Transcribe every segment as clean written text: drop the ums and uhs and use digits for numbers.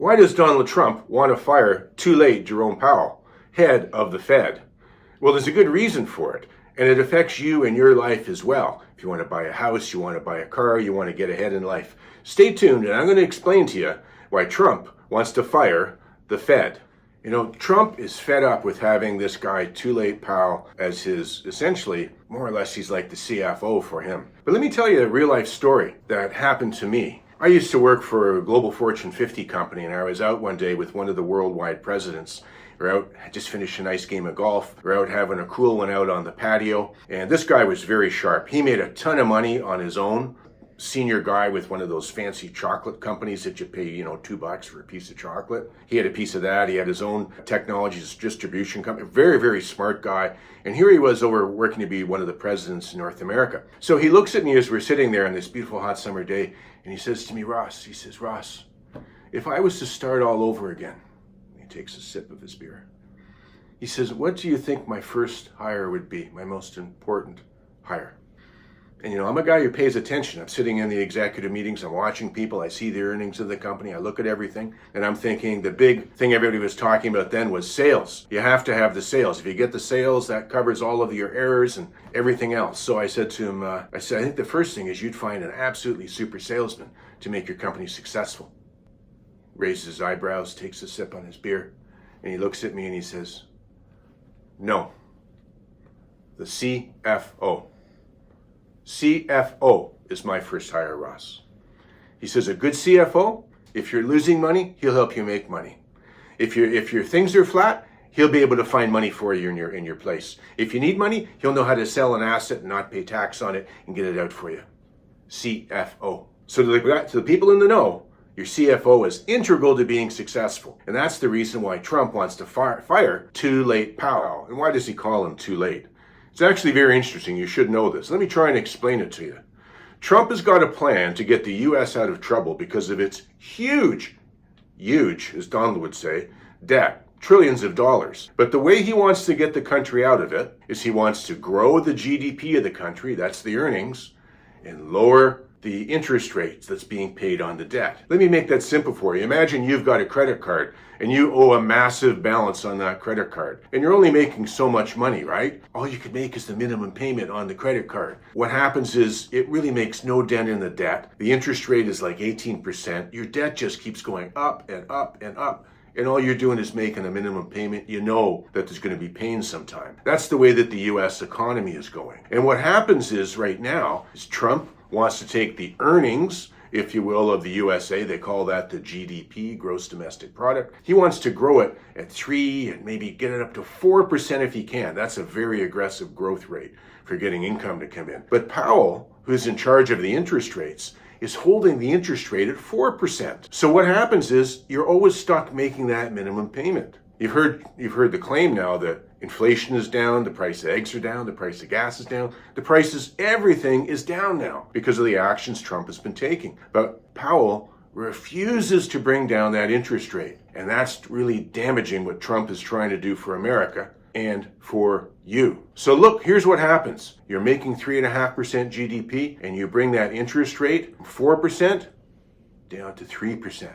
Why does Donald Trump want to fire too late Jerome Powell, head of the Fed? Well, there's a good reason for it, and it affects you and your life as well. If you want to buy a house, you want to buy a car, you want to get ahead in life. Stay tuned, and I'm going to explain to you why Trump wants to fire the Fed. You know, Trump is fed up with having this guy, Too Late Powell, as his, essentially, more or less, he's like the CFO for him. But let me tell you a real life story that happened to me. I used to work for a global Fortune 50 company, and I was out one day with one of the worldwide presidents. We're out, I just finished a nice game of golf. We're out having a cool one out on the patio, and this guy was very sharp. He made a ton of money on his own. Senior guy with one of those fancy chocolate companies that you pay, $2 for a piece of chocolate. He had a piece of that. He had his own technologies distribution company. Very, very smart guy. And here he was over working to be one of the presidents in North America. So he looks at me as we're sitting there on this beautiful hot summer day, and he says to me, Ross, if I was to start all over again, he takes a sip of his beer. He says, what do you think my first hire would be, my most important hire? And I'm a guy who pays attention. I'm sitting in the executive meetings, I'm watching people, I see the earnings of the company, I look at everything, and I'm thinking the big thing everybody was talking about then was sales. You have to have the sales. If you get the sales, that covers all of your errors and everything else. So I said to him, I think the first thing is you'd find an absolutely super salesman to make your company successful. Raises his eyebrows, takes a sip on his beer, and he looks at me and he says, no, the CFO. CFO is my first hire, Ross. He says a good CFO, if you're losing money, he'll help you make money. If your things are flat, he'll be able to find money for you in your place. If you need money, he'll know how to sell an asset and not pay tax on it and get it out for you. CFO. So to the people in the know, your CFO is integral to being successful. And that's the reason why Trump wants to fire Too Late Powell. And why does he call him too late? It's actually very interesting. You should know this. Let me try and explain it to you. Trump has got a plan to get the U.S. out of trouble because of its huge, as Donald would say, debt. Trillions of dollars. But the way he wants to get the country out of it is he wants to grow the GDP of the country, that's the earnings, and lower the interest rates that's being paid on the debt. Let me make that simple for you. Imagine you've got a credit card and you owe a massive balance on that credit card. And you're only making so much money, right? All you can make is the minimum payment on the credit card. What happens is it really makes no dent in the debt. The interest rate is like 18%. Your debt just keeps going up and up and up. And all you're doing is making a minimum payment. You know that there's going to be pain sometime. That's the way that the U.S. economy is going. And what happens is right now is Trump wants to take the earnings, if you will, of the USA. They call that the GDP, gross domestic product. He wants to grow it at 3 and maybe get it up to 4% if he can. That's a very aggressive growth rate for getting income to come in. But Powell, who's in charge of the interest rates, is holding the interest rate at 4%. So what happens is you're always stuck making that minimum payment. You've heard the claim now that inflation is down, the price of eggs are down, the price of gas is down, everything is down now because of the actions Trump has been taking. But Powell refuses to bring down that interest rate. And that's really damaging what Trump is trying to do for America and for you. So look, here's what happens. You're making 3.5% GDP and you bring that interest rate from 4% down to 3%.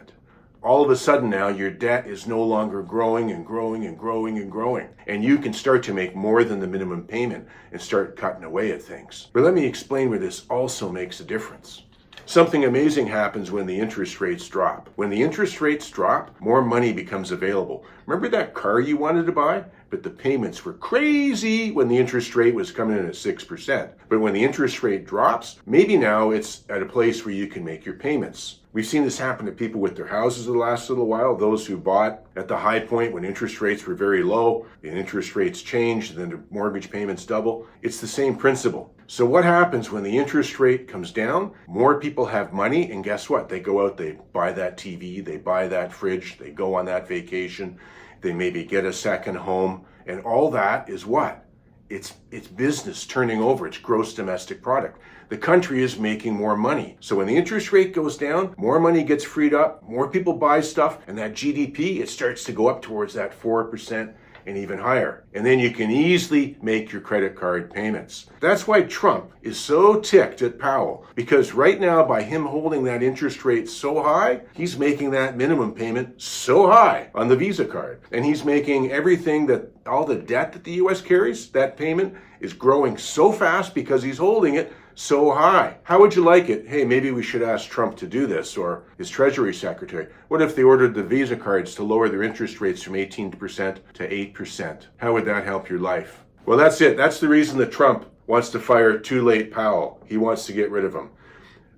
All of a sudden now your debt is no longer growing and growing and growing and growing. And you can start to make more than the minimum payment and start cutting away at things. But let me explain where this also makes a difference. Something amazing happens when the interest rates drop. When the interest rates drop, more money becomes available. Remember that car you wanted to buy? But the payments were crazy when the interest rate was coming in at 6%. But when the interest rate drops, maybe now it's at a place where you can make your payments. We've seen this happen to people with their houses the last little while. Those who bought at the high point when interest rates were very low, the interest rates change, then the mortgage payments double. It's the same principle. So what happens when the interest rate comes down? More people have money, and guess what? They go out, they buy that TV, they buy that fridge, they go on that vacation, they maybe get a second home, and all that is what? It's business turning over, it's gross domestic product. The country is making more money. So when the interest rate goes down, more money gets freed up, more people buy stuff, and that GDP, it starts to go up towards that 4% and even higher. And then you can easily make your credit card payments. That's why Trump is so ticked at Powell, because right now, by him holding that interest rate so high, he's making that minimum payment so high on the Visa card. And he's making everything that, all the debt that the US carries, that payment is growing so fast because he's holding it so high. How would you like it? Hey, maybe we should ask Trump to do this, or his Treasury Secretary. What if they ordered the Visa cards to lower their interest rates from 18% to 8%? How would that help your life? Well, that's it. That's the reason that Trump wants to fire too late Powell. He wants to get rid of him.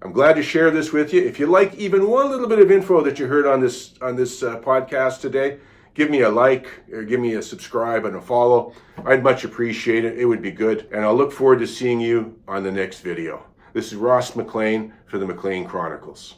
I'm glad to share this with you. If you like even one little bit of info that you heard on this podcast today, give me a like, or give me a subscribe and a follow. I'd much appreciate it. It would be good. And I'll look forward to seeing you on the next video. This is Ross McLean for the McLean Chronicles.